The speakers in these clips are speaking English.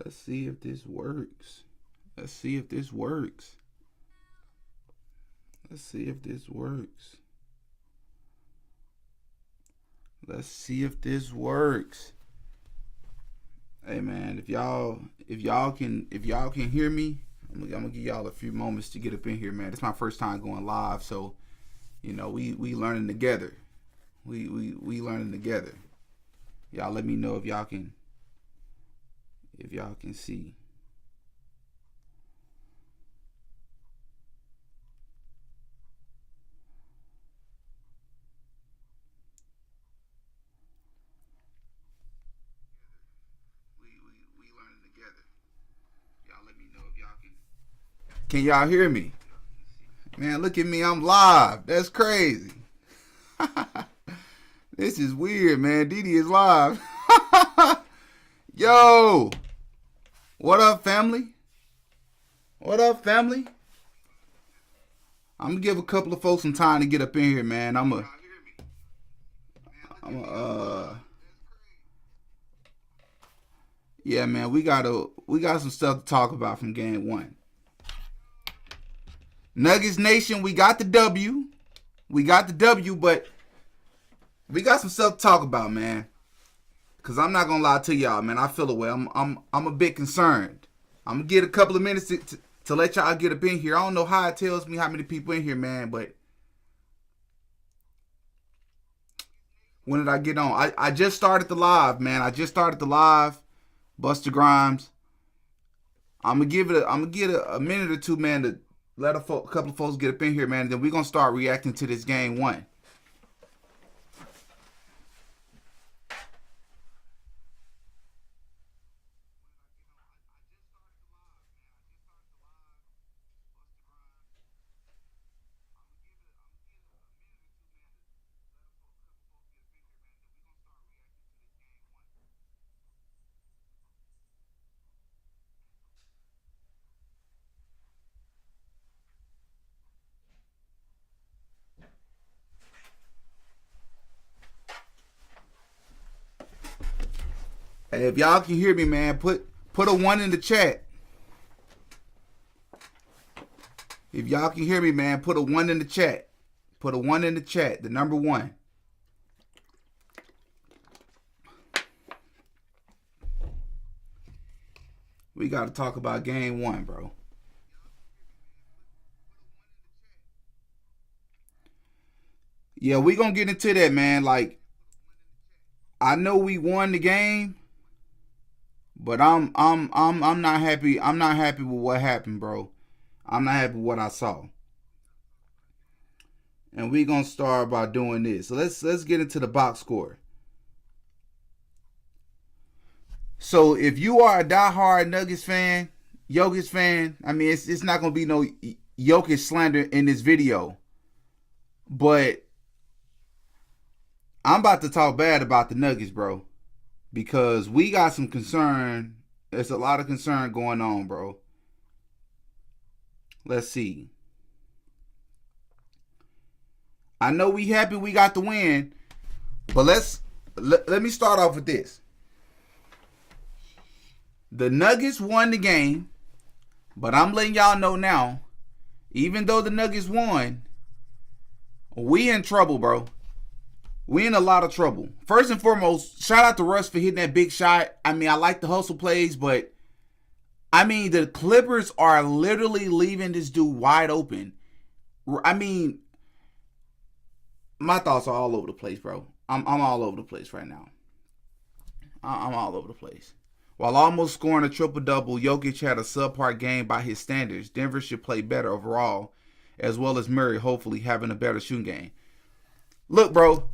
Let's see if this works. Let's see if this works. Let's see if this works. Let's see if this works. Hey man, if y'all can hear me, I'm gonna give y'all a few moments to get up in here, man. It's my first time going live, so you know we learning together. We learning together. Y'all let me know if y'all can see. We learning together. Y'all let me know if y'all can. Can y'all hear me? Man, look at me. I'm live. That's crazy. This is weird, man. Didi is live. Yo. What up, family? What up, family? I'm going to give a couple of folks some time to get up in here, man. Yeah, man, we got some stuff to talk about from game one. Nuggets Nation, we got the W. But we got some stuff to talk about, man. Cause I'm not gonna lie to y'all, man. I feel away. I'm a bit concerned. I'm gonna get a couple of minutes to let y'all get up in here. I don't know how it tells me how many people in here, man, but when did I get on? I just started the live, man. Buster Grimes. I'm gonna get a minute or two, man, to let a couple of folks get up in here, man. And then we're gonna start reacting to this game one. Hey, if y'all can hear me, man, put a 1 in the chat. If y'all can hear me, man, put a 1 in the chat. Put a 1 in the chat, the number 1. We got to talk about game one, bro. Yeah, we going to get into that, man. Like, I know we won the game, but I'm not happy. I'm not happy with what happened, bro. I'm not happy with what I saw. And we gonna start by doing this. So let's get into the box score. So if you are a diehard Nuggets fan, Jokic fan, I mean it's not gonna be no Jokic slander in this video. But I'm about to talk bad about the Nuggets, bro. Because we got some concern. There's a lot of concern going on, bro. Let's see. I know we happy we got the win, but let me start off with this. The Nuggets won the game, but I'm letting y'all know now, even though the Nuggets won, we in trouble, bro. We in a lot of trouble. First and foremost, shout out to Russ for hitting that big shot. I mean, I like the hustle plays, but I mean, the Clippers are literally leaving this dude wide open. I mean, my thoughts are all over the place, bro. I'm all over the place right now. I'm all over the place. While almost scoring a triple-double, Jokic had a subpar game by his standards. Denver should play better overall, as well as Murray hopefully having a better shooting game. Look, bro,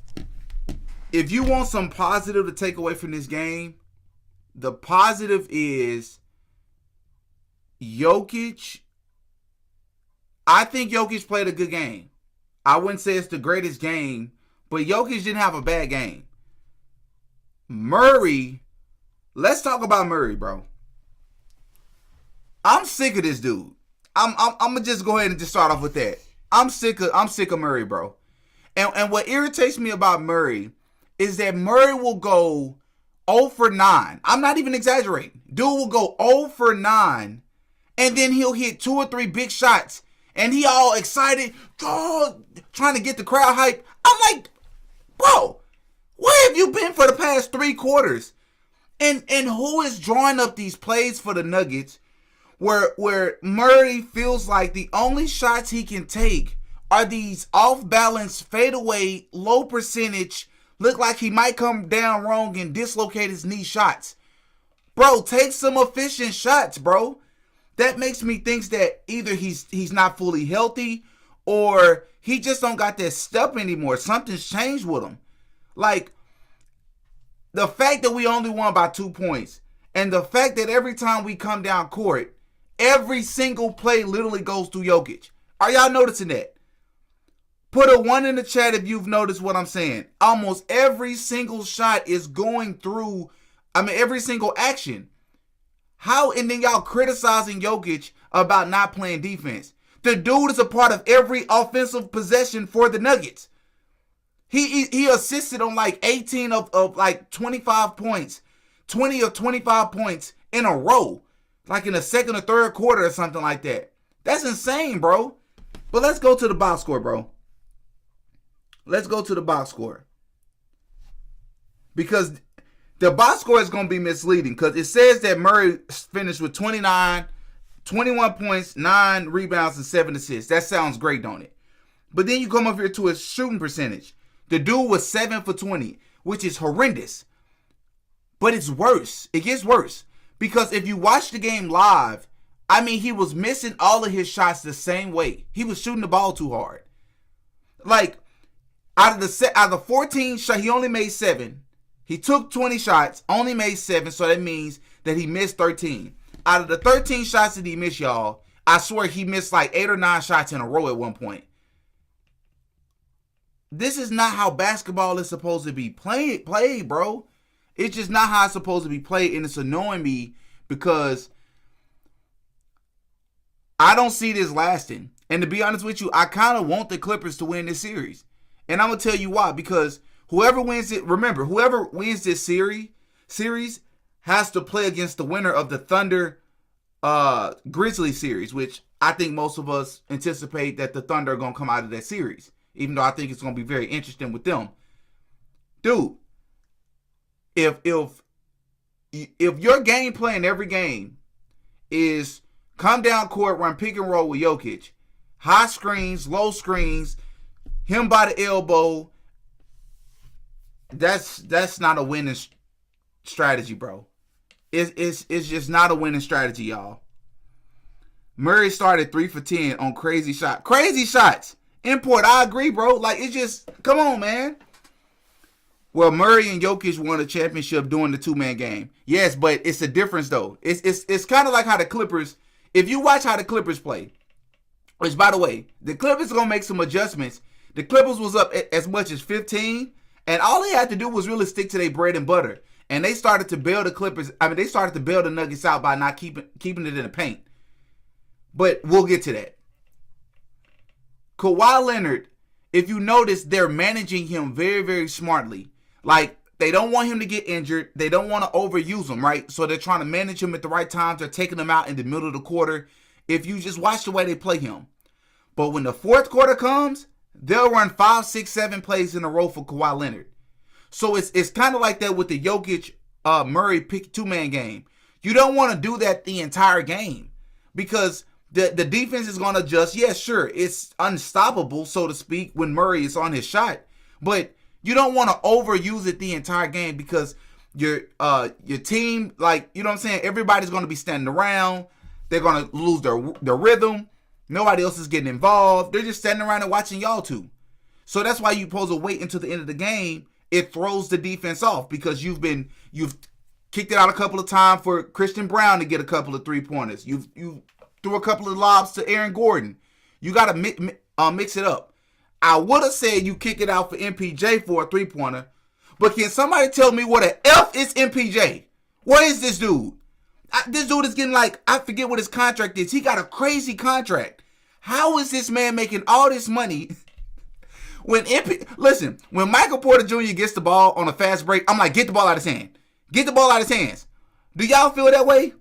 if you want some positive to take away from this game, the positive is Jokic. I think Jokic played a good game. I wouldn't say it's the greatest game, but Jokic didn't have a bad game. Murray, let's talk about Murray, bro. I'm sick of this dude. I'm gonna just go ahead and just start off with that. I'm sick of Murray, bro. And what irritates me about Murray is that Murray will go 0 for 9. I'm not even exaggerating. Dude will go 0 for 9, and then he'll hit 2 or 3 big shots, and he all excited, trying to get the crowd hype. I'm like, bro, where have you been for the past 3 quarters? And who is drawing up these plays for the Nuggets where Murray feels like the only shots he can take are these off-balance, fadeaway, low percentage, look like he might come down wrong and dislocate his knee shots. Bro, take some efficient shots, bro. That makes me think that either he's not fully healthy or he just don't got that step anymore. Something's changed with him. Like, the fact that we only won by 2 points and the fact that every time we come down court, every single play literally goes through Jokic. Are y'all noticing that? Put a 1 in the chat if you've noticed what I'm saying. Almost every single shot is going through, every single action. How, and then y'all criticizing Jokic about not playing defense. The dude is a part of every offensive possession for the Nuggets. He assisted on like 18 of like 25 points, 20 or 25 points in a row, like in the second or third quarter or something like that. That's insane, bro. But let's go to the box score, bro. Let's go to the box score. Because the box score is going to be misleading because it says that Murray finished with 21 points, 9 rebounds, and 7 assists. That sounds great, don't it? But then you come up here to his shooting percentage. The dude was 7 for 20, which is horrendous. But it's worse. It gets worse. Because if you watch the game live, he was missing all of his shots the same way. He was shooting the ball too hard. Like, out of the 14 shots, he only made 7. He took 20 shots, only made 7, so that means that he missed 13. Out of the 13 shots that he missed, y'all, I swear he missed like 8 or 9 shots in a row at one point. This is not how basketball is supposed to be played, bro. It's just not how it's supposed to be played, and it's annoying me because I don't see this lasting. And to be honest with you, I kind of want the Clippers to win this series. And I'm going to tell you why. Because whoever wins it, remember, whoever wins this series has to play against the winner of the Thunder Grizzlies series, which I think most of us anticipate that the Thunder are going to come out of that series. Even though I think it's going to be very interesting with them. Dude, if your game plan in every game is come down court, run pick and roll with Jokic, high screens, low screens, him by the elbow, that's not a winning strategy, bro. It's just not a winning strategy, y'all. Murray started 3 for 10 on crazy shots. Import, I agree, bro. Like, it's just, come on, man. Well, Murray and Jokic won a championship doing the 2-man game. Yes, but it's a difference, though. It's kind of like how the Clippers, if you watch how the Clippers play, which, by the way, the Clippers are going to make some adjustments. The Clippers was up as much as 15, and all they had to do was really stick to their bread and butter. And they started to bail the Clippers, they started to bail the Nuggets out by not keeping it in the paint. But we'll get to that. Kawhi Leonard, if you notice, they're managing him very, very smartly. Like, they don't want him to get injured. They don't want to overuse him, right? So they're trying to manage him at the right times. They're taking him out in the middle of the quarter. If you just watch the way they play him. But when the fourth quarter comes, they'll run 5, 6, 7 plays in a row for Kawhi Leonard. So it's kind of like that with the Jokic Murray pick 2-man game. You don't want to do that the entire game because the defense is going to adjust. Yeah, sure, it's unstoppable, so to speak, when Murray is on his shot. But you don't want to overuse it the entire game because your team, like, you know what I'm saying, everybody's going to be standing around. They're going to lose their rhythm. Nobody else is getting involved. They're just standing around and watching y'all two. So that's why you're supposed to wait until the end of the game. It throws the defense off because you've kicked it out a couple of times for Christian Brown to get a couple of 3-pointers. You threw a couple of lobs to Aaron Gordon. You got to mix it up. I would have said you kick it out for MPJ for a 3-pointer, but can somebody tell me what the F is MPJ? What is this dude? This dude is getting like, I forget what his contract is. He got a crazy contract. How is this man making all this money? When Michael Porter Jr. gets the ball on a fast break, I'm like, get the ball out of his hand. Get the ball out of his hands. Do y'all feel that way?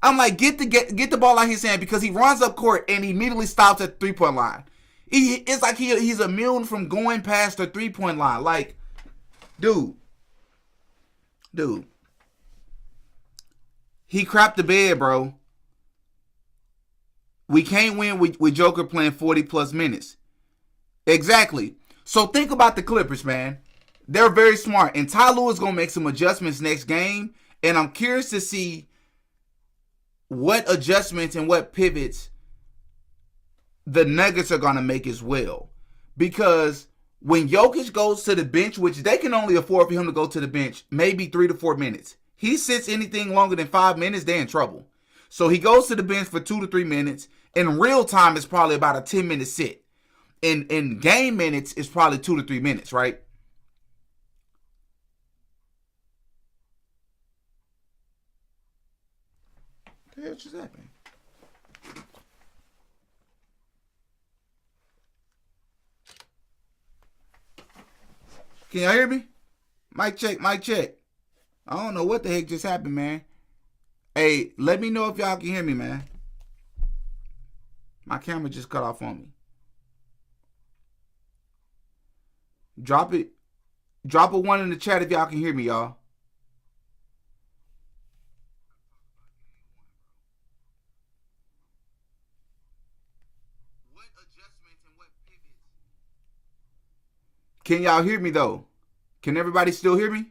I'm like, get the ball out of his hand, because he runs up court and he immediately stops at the 3-point line. It's like he's immune from going past the 3-point line. Like, dude. He crapped the bed, bro. We can't win with Joker playing 40-plus minutes. Exactly. So think about the Clippers, man. They're very smart. And Ty Lue is going to make some adjustments next game. And I'm curious to see what adjustments and what pivots the Nuggets are going to make as well. Because when Jokic goes to the bench, which they can only afford for him to go to the bench, maybe 3 to 4 minutes. He sits anything longer than 5 minutes, they're in trouble. So he goes to the bench for 2 to 3 minutes. In real time, it's probably about a 10-minute sit. In game minutes, it's probably 2 to 3 minutes, right? What the hell just happened? Can y'all hear me? Mic check, mic check. I don't know what the heck just happened, man. Hey, let me know if y'all can hear me, man. My camera just cut off on me. Drop it. Drop a 1 in the chat if y'all can hear me, y'all. What adjustments and what pivots? Can y'all hear me, though? Can everybody still hear me?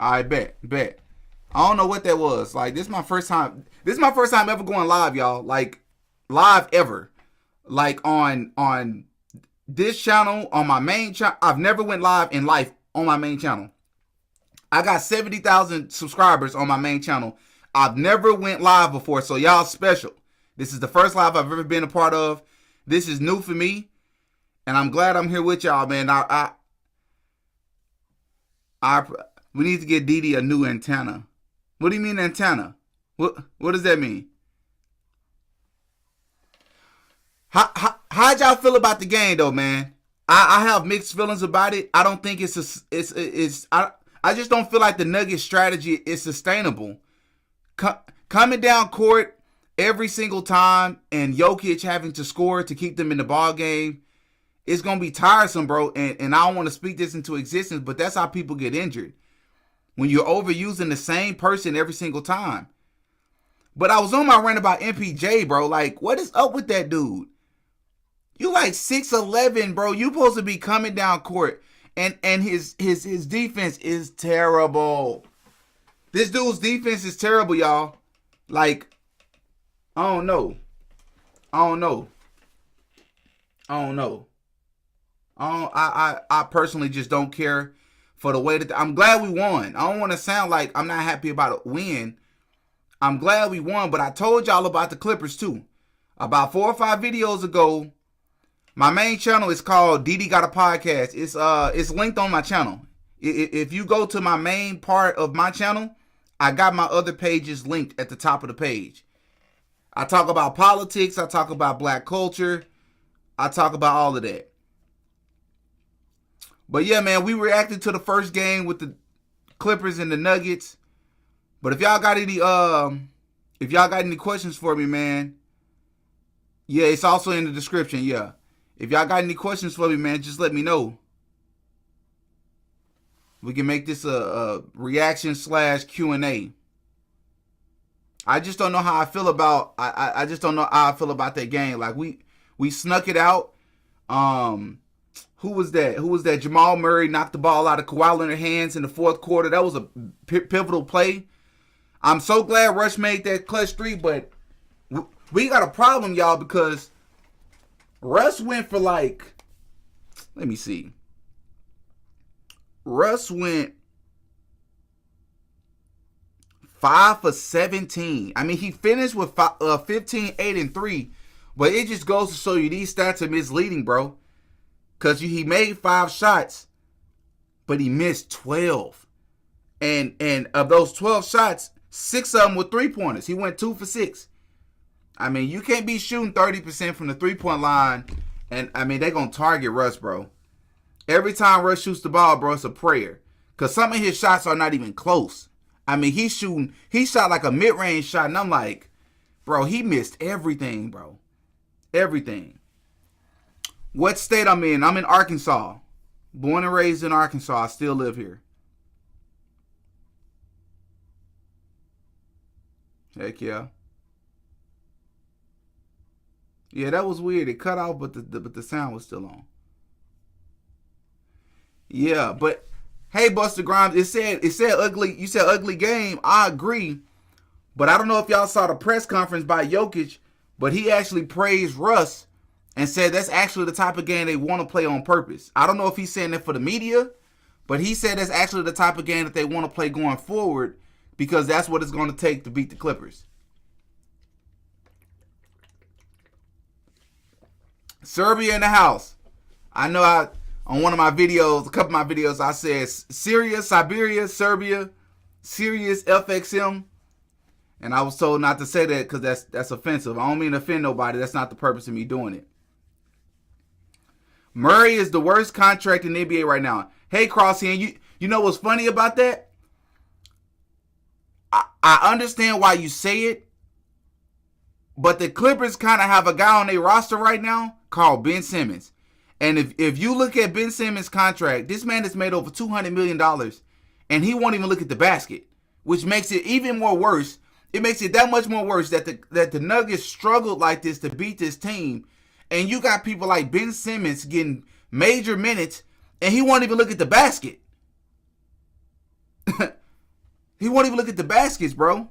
I bet. I don't know what that was. Like, this is my first time. This is my first time ever going live, y'all. Like, live ever. Like, on this channel, on my main channel. I've never went live in life on my main channel. I got 70,000 subscribers on my main channel. I've never went live before, so y'all special. This is the first live I've ever been a part of. This is new for me, and I'm glad I'm here with y'all, man. We need to get Didi a new antenna. What do you mean antenna? What does that mean? How'd y'all feel about the game though, man? I have mixed feelings about it. I don't think I just don't feel like the Nuggets strategy is sustainable. Coming down court every single time and Jokic having to score to keep them in the ball game, it's gonna be tiresome, bro. And I don't want to speak this into existence, but that's how people get injured. When you're overusing the same person every single time. But I was on my rant about MPJ, bro. Like, what is up with that dude? You like 6'11", bro. You supposed to be coming down court. And his defense is terrible. This dude's defense is terrible, y'all. Like, I don't know. I personally just don't care for the way that I'm glad we won. I don't want to sound like I'm not happy about a win. I'm glad we won, but I told y'all about the Clippers too. About 4 or 5 videos ago, my main channel is called Didi Got a Podcast. It's linked on my channel. If you go to my main part of my channel, I got my other pages linked at the top of the page. I talk about politics. I talk about black culture. I talk about all of that. But yeah, man, we reacted to the first game with the Clippers and the Nuggets. But if y'all got any questions for me, man, yeah, it's also in the description. Yeah, if y'all got any questions for me, man, just let me know. We can make this a reaction / Q&A. I just don't know how I feel about. I just don't know how I feel about that game. Like we snuck it out. Who was that? Jamal Murray knocked the ball out of Kawhi Leonard's hands in the fourth quarter. That was a pivotal play. I'm so glad Rush made that clutch 3, but we got a problem, y'all, because Russ went for like, let me see. Russ went 5 for 17. I mean, he finished with 15, 8, and 3, but it just goes to show you these stats are misleading, bro. Because he made 5 shots, but he missed 12. And of those 12 shots, 6 of them were 3-pointers. He went 2 for 6. I mean, you can't be shooting 30% from the 3-point line. And, I mean, they're going to target Russ, bro. Every time Russ shoots the ball, bro, it's a prayer. Because some of his shots are not even close. I mean, he shot like a mid-range shot, and I'm like, bro, he missed everything, bro. Everything. What state I'm in? I'm in Arkansas. Born and raised in Arkansas. I still live here. Heck yeah. Yeah, that was weird. It cut off, but the sound was still on. Yeah, but hey, Buster Grimes, it said ugly. You said ugly game. I agree, but I don't know if y'all saw the press conference by Jokic, but he actually praised Russ and said that's actually the type of game they want to play on purpose. I don't know if he's saying that for the media, but he said that's actually the type of game that they want to play going forward because that's what it's going to take to beat the Clippers. Serbia in the house. I know on one of my videos, a couple of my videos, I said Syria, Siberia, Serbia, Sirius, FXM. And I was told not to say that because that's offensive. I don't mean to offend nobody. That's not the purpose of me doing it. Murray is the worst contract in the NBA right now. Hey, Crosshand, you know what's funny about that? I understand why you say it, but the Clippers kind of have a guy on their roster right now called Ben Simmons. And if you look at Ben Simmons' contract, this man has made over $200 million, and he won't even look at the basket, which makes it even more worse. It makes it that much more worse that the Nuggets struggled like this to beat this team, and you got people like Ben Simmons getting major minutes, and he won't even look at the basket. He won't even look at the baskets, bro.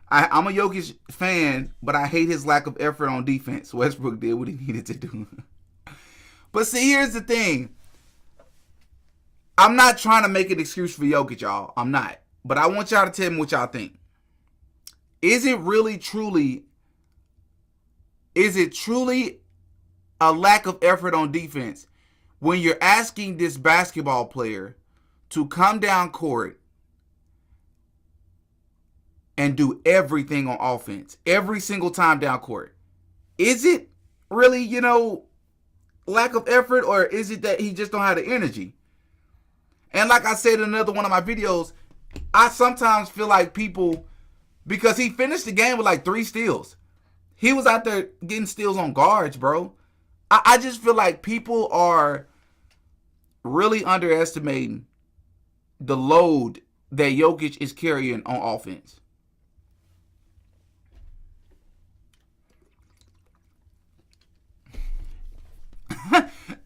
I'm a Jokic fan, but I hate his lack of effort on defense. Westbrook did what he needed to do. But see, here's the thing. I'm not trying to make an excuse for Jokic, y'all. I'm not. But I want y'all to tell me what y'all think. Is it truly a lack of effort on defense when you're asking this basketball player to come down court and do everything on offense every single time down court? Is it really, lack of effort, or is it that he just don't have the energy? And like I said in another one of my videos, I sometimes feel like people, because he finished the game with like 3 steals. He was out there getting steals on guards, bro. I just feel like people are really underestimating the load that Jokic is carrying on offense.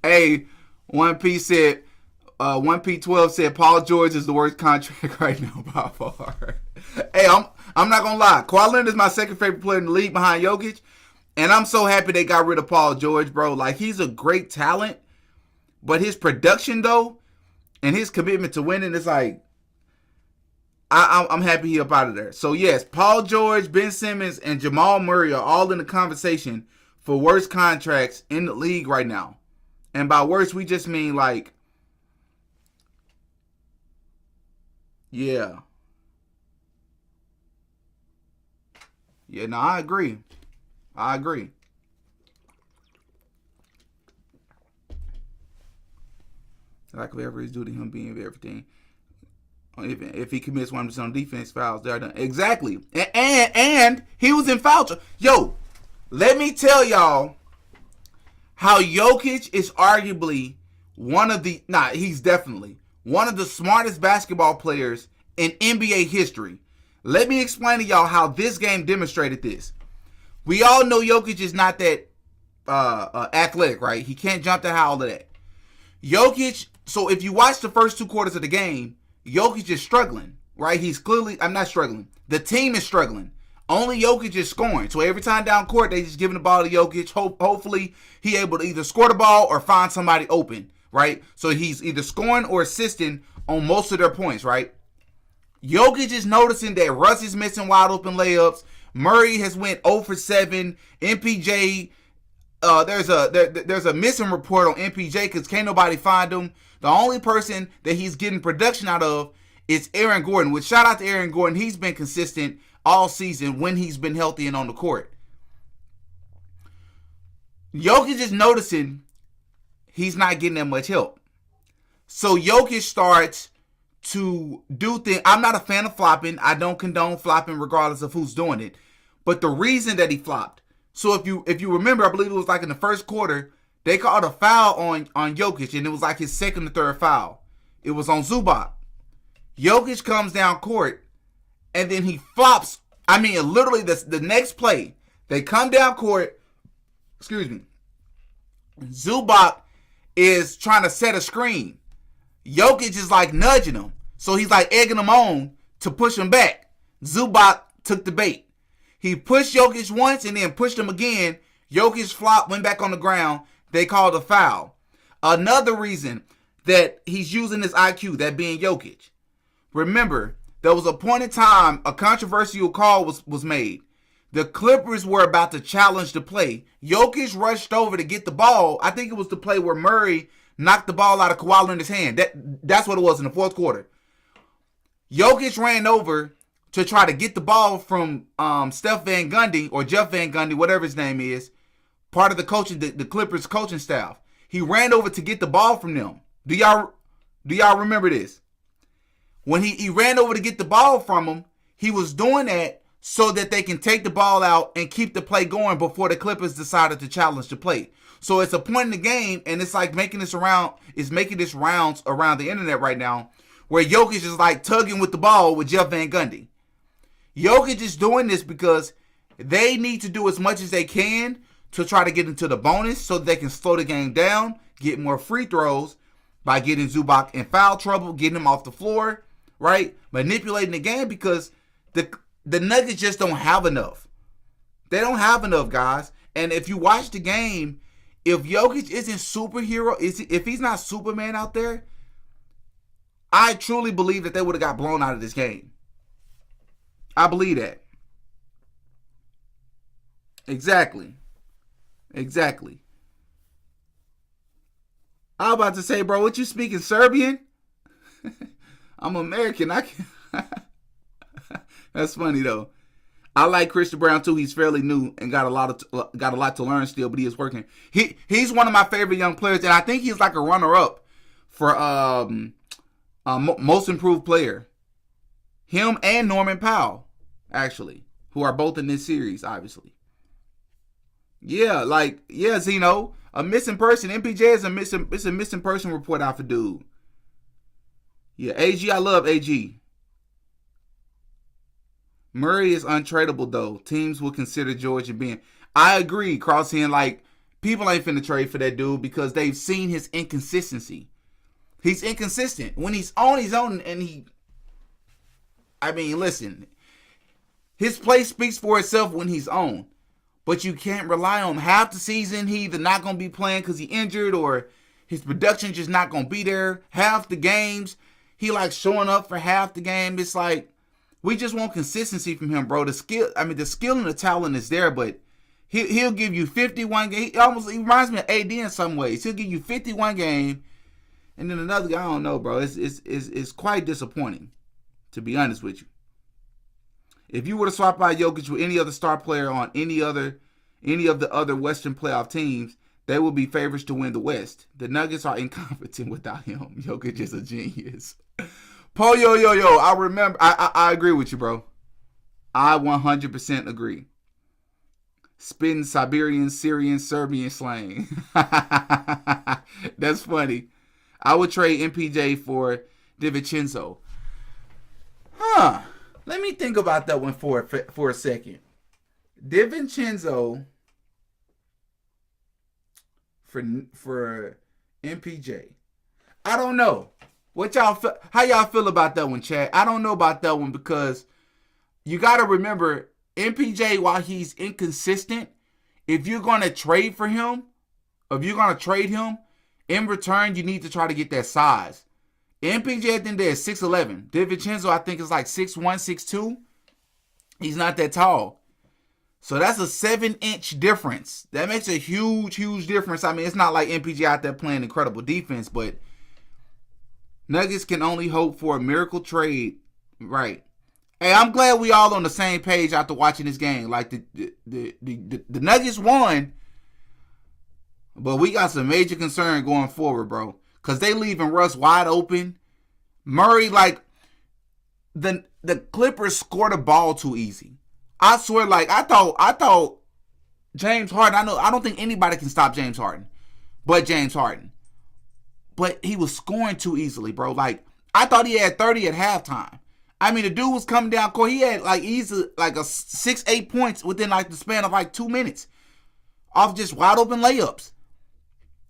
Hey, 1P12 said Paul George is the worst contract right now by far. Hey, I'm not gonna lie. Kawhi Leonard is my second favorite player in the league behind Jokic, and I'm so happy they got rid of Paul George, bro. Like, he's a great talent, but his production though, and his commitment to winning is like, I'm happy he up out of there. So yes, Paul George, Ben Simmons, and Jamal Murray are all in the conversation for worst contracts in the league right now. And by worst, we just mean like, yeah. Yeah, no, I agree. Lack of effort is due to him being everything. If he commits 1% on defense fouls, they're done. Exactly. And he was in foul trouble. Yo, let me tell y'all how Jokic is arguably he's definitely one of the smartest basketball players in NBA history. Let me explain to y'all how this game demonstrated this. We all know Jokic is not that athletic, right? He can't jump the high, all of that. Jokic, so if you watch the first 2 quarters of the game, Jokic is struggling, right? I'm not struggling. The team is struggling. Only Jokic is scoring. So every time down court, they just giving the ball to Jokic. Hopefully, he able to either score the ball or find somebody open, right? So he's either scoring or assisting on most of their points, right? Jokic is noticing that Russ is missing wide open layups. Murray has went 0 for 7. MPJ, there's a missing report on MPJ because can't nobody find him. The only person that he's getting production out of is Aaron Gordon. Which, shout out to Aaron Gordon. He's been consistent all season when he's been healthy and on the court. Jokic is noticing he's not getting that much help. So Jokic starts to do things. I'm not a fan of flopping. I don't condone flopping regardless of who's doing it. But the reason that he flopped. So if you remember, I believe it was like in the first quarter, they called a foul on Jokic, and it was like his second or third foul. It was on Zubac. Jokic comes down court, and then he flops. I mean, literally the next play, they come down court. Excuse me. Zubac is trying to set a screen. Jokic is like nudging him. So he's like egging him on to push him back. Zubac took the bait. He pushed Jokic once and then pushed him again. Jokic flopped, went back on the ground. They called a foul. Another reason that he's using his IQ, that being Jokic. Remember, there was a point in time a controversial call was made. The Clippers were about to challenge the play. Jokic rushed over to get the ball. I think it was the play where Murray knocked the ball out of Kawhi Leonard's hand. That's what it was in the fourth quarter. Jokic ran over to try to get the ball from Steph Van Gundy or Jeff Van Gundy, whatever his name is, part of the coaching, the Clippers coaching staff. He ran over to get the ball from them. Do y'all remember this? When he ran over to get the ball from him, he was doing that so that they can take the ball out and keep the play going before the Clippers decided to challenge the play. So it's a point in the game, and it's like making this rounds around the internet right now, where Jokic is like tugging with the ball with Jeff Van Gundy. Jokic is doing this because they need to do as much as they can to try to get into the bonus so that they can slow the game down, get more free throws by getting Zubac in foul trouble, getting him off the floor, right? Manipulating the game because the Nuggets just don't have enough. They don't have enough, guys. And if you watch the game, if Jokic isn't superhero, if he's not Superman out there, I truly believe that they would have got blown out of this game. I believe that. Exactly. I was about to say, bro, what you speaking Serbian? I'm American. I can. That's funny though. I like Christian Brown too. He's fairly new and got a lot to learn still, but he is working. He's one of my favorite young players, and I think he's like a runner-up for most improved player. Him and Norman Powell, actually, who are both in this series, obviously. Yeah, Zeno, a missing person. MPJ is a missing person report out for dude. Yeah, AG, I love AG. Murray is untradeable though. Teams will consider George and Ben. I agree, Crossend. Like, people ain't finna trade for that dude because they've seen his inconsistency. He's inconsistent. When he's on, and listen, his play speaks for itself when he's on. But you can't rely on him. Half the season, he either not going to be playing because he injured or his production just not going to be there. Half the games, he like showing up for half the game. It's like, we just want consistency from him, bro. The skill and the talent is there, but he'll give you 51 games. He reminds me of AD in some ways. He'll give you 51 game, and then another guy, I don't know, bro. It's quite disappointing, to be honest with you. If you were to swap out Jokic with any other star player on any of the other Western playoff teams, they will be favorites to win the West. The Nuggets are incompetent without him. Jokic is a genius. Yo, I remember. I agree with you, bro. I 100% agree. Spitting Siberian, Syrian, Serbian slang. That's funny. I would trade MPJ for DiVincenzo. Huh. Let me think about that one for a second. DiVincenzo for MPJ. I don't know. How y'all feel about that one, Chad? I don't know about that one because you got to remember MPJ, while he's inconsistent, if you're going to trade for him, in return, you need to try to get that size. MPJ, I think they're 6'11". DiVincenzo, I think, is like 6'1", 6'2". He's not that tall. So that's a 7-inch difference. That makes a huge, huge difference. I mean, it's not like MPJ out there playing incredible defense, but Nuggets can only hope for a miracle trade. Right. Hey, I'm glad we all on the same page after watching this game. Like, the Nuggets won, But we got some major concern going forward, bro. Because they leaving Russ wide open. Murray, like, the Clippers scored the ball too easy. I swear, like, I thought James Harden, I don't think anybody can stop James Harden but James Harden. But he was scoring too easily, bro. Like, I thought he had 30 at halftime. I mean, the dude was coming down court. He had, like, easily, like, a 6-8 points within, like, the span of, like, 2 minutes. Off just wide open layups.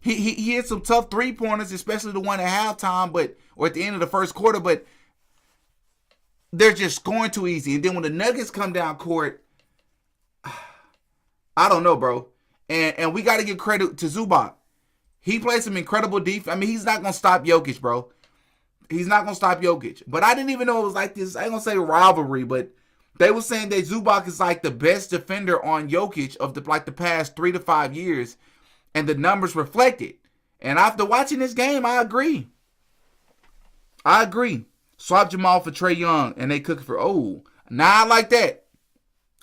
He hit some tough 3-pointers, especially the one at halftime, or at the end of the first quarter, but they're just scoring too easy. And then when the Nuggets come down court, I don't know, bro. And we got to give credit to Zubac. He played some incredible defense. I mean, he's not going to stop Jokic, bro. He's not going to stop Jokic. But I didn't even know it was like this, I ain't going to say rivalry, but they were saying that Zubac is like the best defender on Jokic of the past 3 to 5 years. And the numbers reflect it. And after watching this game, I agree. Swap Jamal for Trae Young, and they cook for, I like that.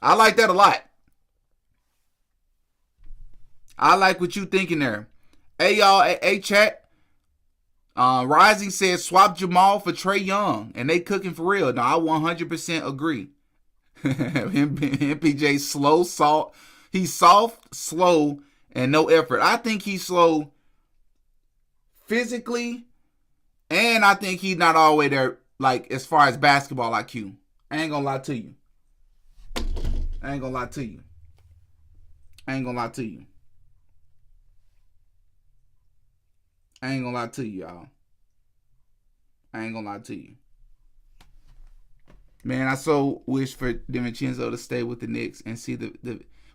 I like that a lot. I like what you thinking there. Hey, y'all, hey, chat. Rising says swap Jamal for Trae Young, and they cooking for real. No, I 100% agree. MPJ slow, he's soft, slow, and no effort. I think he's slow physically, and I think he's not all the way there, like, as far as basketball IQ. I ain't gonna lie to you. I ain't gonna lie to you, y'all. I ain't gonna lie to you. Man, I so wish for DiVincenzo to stay with the Knicks and see the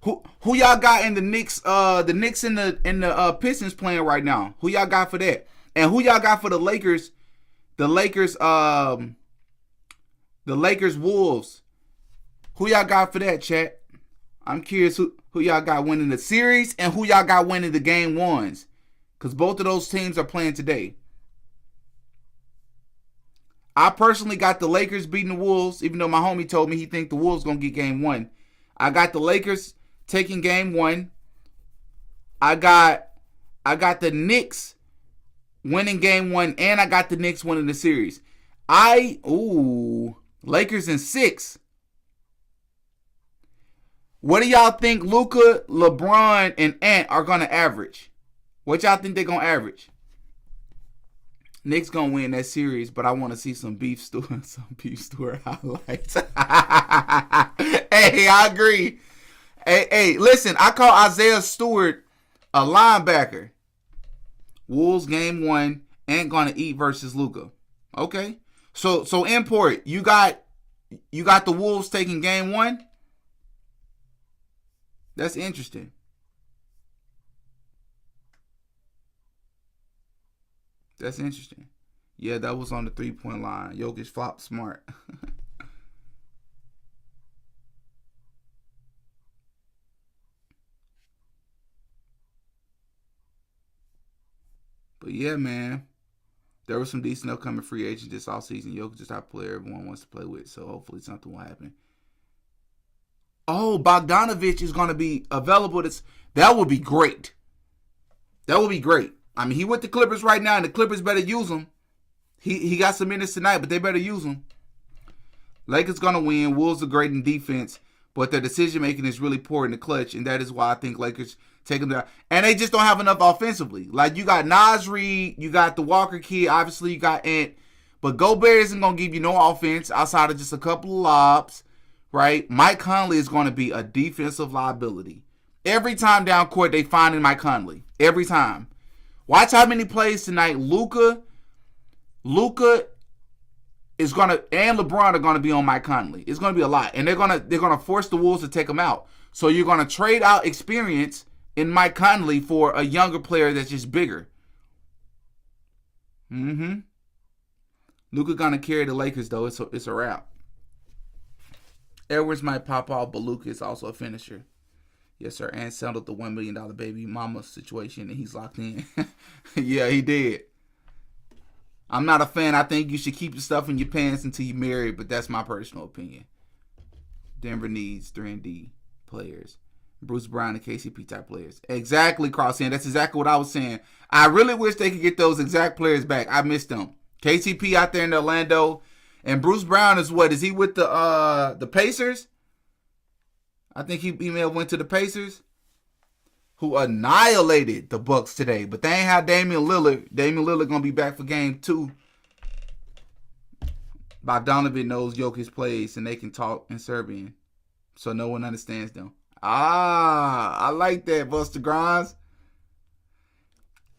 who y'all got in the Knicks. The Knicks and the Pistons playing right now. Who y'all got for that? And who y'all got for the Lakers? The Lakers Wolves. Who y'all got for that, chat? I'm curious who y'all got winning the series and who y'all got winning the game ones. Because both of those teams are playing today. I personally got the Lakers beating the Wolves, even though my homie told me he think the Wolves going to get game one. I got the Lakers taking game one. I got the Knicks winning game one, and I got the Knicks winning the series. Lakers in 6. What do y'all think Luka, LeBron, and Ant are going to average? What y'all think they're going to average? Knicks going to win that series, but I want to see some beef stew highlights. Hey, I agree. Hey, listen, I call Isaiah Stewart a linebacker. Wolves game 1, Ant going to eat versus Luka. Okay. So import, you got the Wolves taking game 1? That's interesting. Yeah, that was on the 3-point line. Jokic flopped smart. But yeah, man. There was some decent upcoming free agents this offseason. Jokic is our player everyone wants to play with, so hopefully something will happen. Oh, Bogdanovich is going to be available. That would be great. I mean, he with the Clippers right now, and the Clippers better use him. He got some minutes tonight, but they better use him. Lakers going to win. Wolves are great in defense, but their decision-making is really poor in the clutch, and that is why I think Lakers take them down. And they just don't have enough offensively. Like, you got Naz Reid, you got the Walker kid, obviously you got Ant, but Gobert isn't going to give you no offense outside of just a couple of lobs, right? Mike Conley is going to be a defensive liability. Every time down court, they find Mike Conley. Every time. Watch how many plays tonight. Luka is gonna, and LeBron are gonna be on Mike Conley. It's gonna be a lot, and they're gonna force the Wolves to take him out. So you're gonna trade out experience in Mike Conley for a younger player that's just bigger. Luka gonna carry the Lakers though. It's a wrap. Edwards might pop off, but Luka is also a finisher. Yes, sir. And settled the $1 million baby mama situation, and he's locked in. Yeah, he did. I'm not a fan. I think you should keep the stuff in your pants until you're married, but that's my personal opinion. Denver needs 3-and-D players. Bruce Brown and KCP type players. Exactly, Crosshand. That's exactly what I was saying. I really wish they could get those exact players back. I missed them. KCP out there in Orlando. And Bruce Brown is what? Is he with the Pacers? I think he may have went to the Pacers, who annihilated the Bucks today. But they ain't have Damian Lillard. Damian Lillard gonna be back for game 2. Bogdanovic knows Jokic plays, and they can talk in Serbian, so no one understands them. I like that, Buster Grimes.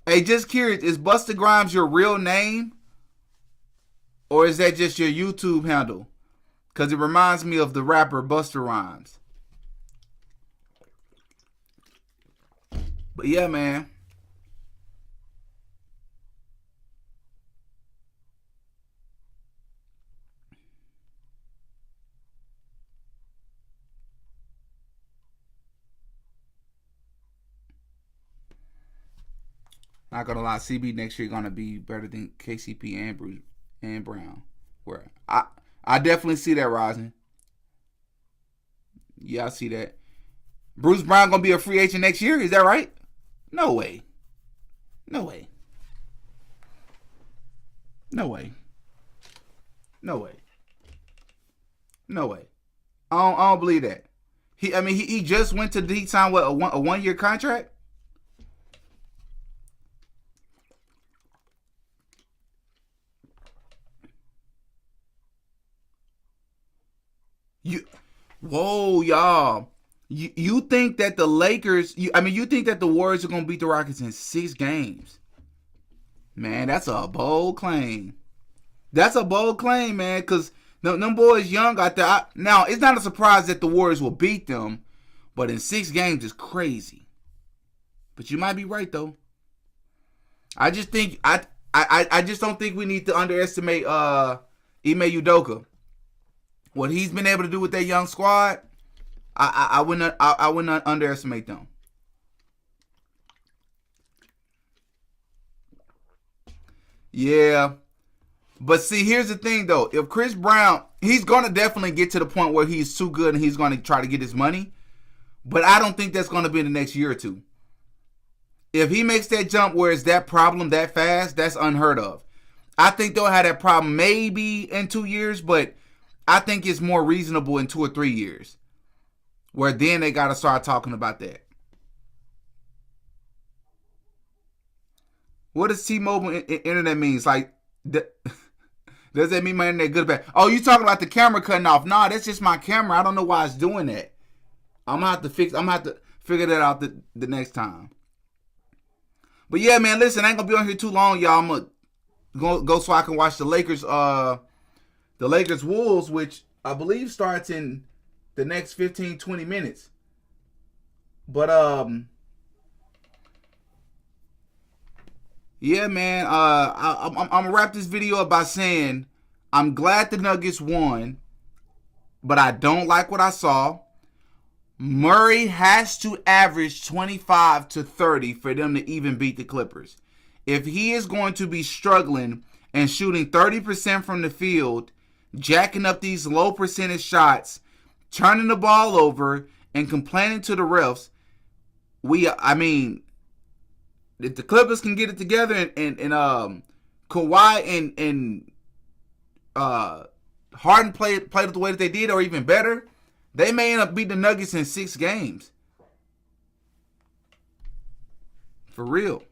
Hey, just curious, is Buster Grimes your real name? Or is that just your YouTube handle? Because it reminds me of the rapper Buster Rhymes. But yeah, man. Not gonna lie, CB next year gonna be better than KCP and Bruce and Brown. Where I definitely see that rising. Yeah, I see that. Bruce Brown gonna be a free agent next year. Is that right? No way. No way. No way. No way. No way. I don't believe that. He just went to he signed what a 1-year contract. Whoa, y'all. You think that the Lakers, you think that the Warriors are going to beat the Rockets in 6 games? Man, that's a bold claim. That's a bold claim, man, because them boys young out there. Now, it's not a surprise that the Warriors will beat them, but in 6 games is crazy. But you might be right, though. I just think, I just don't think we need to underestimate Ime Udoka. What he's been able to do with that young squad, I wouldn't underestimate them. Yeah. But see, here's the thing though. If Chris Brown, he's gonna definitely get to the point where he's too good and he's gonna try to get his money. But I don't think that's gonna be in the next year or two. If he makes that jump where it's that problem that fast, that's unheard of. I think they'll have that problem maybe in 2 years, but I think it's more reasonable in 2 or 3 years, where then they got to start talking about that. What does T-Mobile internet means? Like, does that mean my internet good or bad? Oh, you talking about the camera cutting off? Nah, that's just my camera. I don't know why it's doing that. I'm gonna have to figure that out the next time. But yeah, man, listen, I ain't gonna be on here too long, y'all. I'm gonna go so I can watch the Lakers Wolves, which I believe starts in the next 15-20 minutes. But yeah, man, I'm gonna wrap this video up by saying I'm glad the Nuggets won, but I don't like what I saw. Murray has to average 25 to 30 for them to even beat the Clippers. If he is going to be struggling and shooting 30% from the field, jacking up these low percentage shots, turning the ball over, and complaining to the refs, if the Clippers can get it together and Kawhi and Harden played it the way that they did, or even better, they may end up beating the Nuggets in 6 games. For real.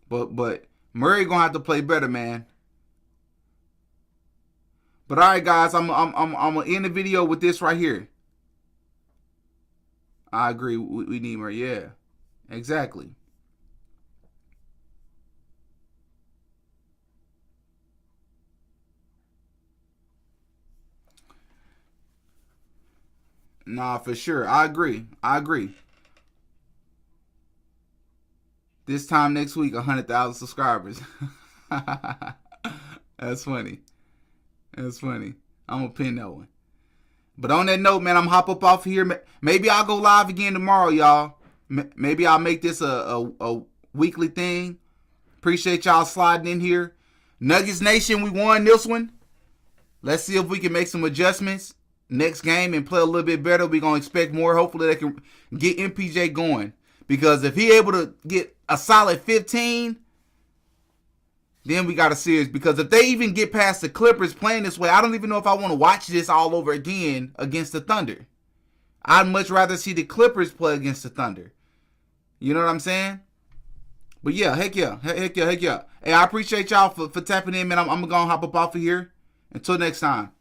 But Murray gonna have to play better, man. But all right, guys, I'm gonna end the video with this right here. I agree. We need Murray. Yeah, exactly. Nah, for sure. I agree. This time next week, 100,000 subscribers. That's funny. I'm gonna pin that one. But on that note, man, I'm hop up off here. Maybe I'll go live again tomorrow, y'all. Maybe I'll make this a weekly thing. Appreciate y'all sliding in here. Nuggets Nation, we won this one. Let's see if we can make some adjustments next game and play a little bit better. We're going to expect more. Hopefully they can get MPJ going. Because if he able to get a solid 15, then we got a series. Because if they even get past the Clippers playing this way, I don't even know if I want to watch this all over again against the Thunder. I'd much rather see the Clippers play against the Thunder. You know what I'm saying? But yeah, heck yeah. Heck yeah. Hey, I appreciate y'all for tapping in, man. I'm going to hop up off of here. Until next time.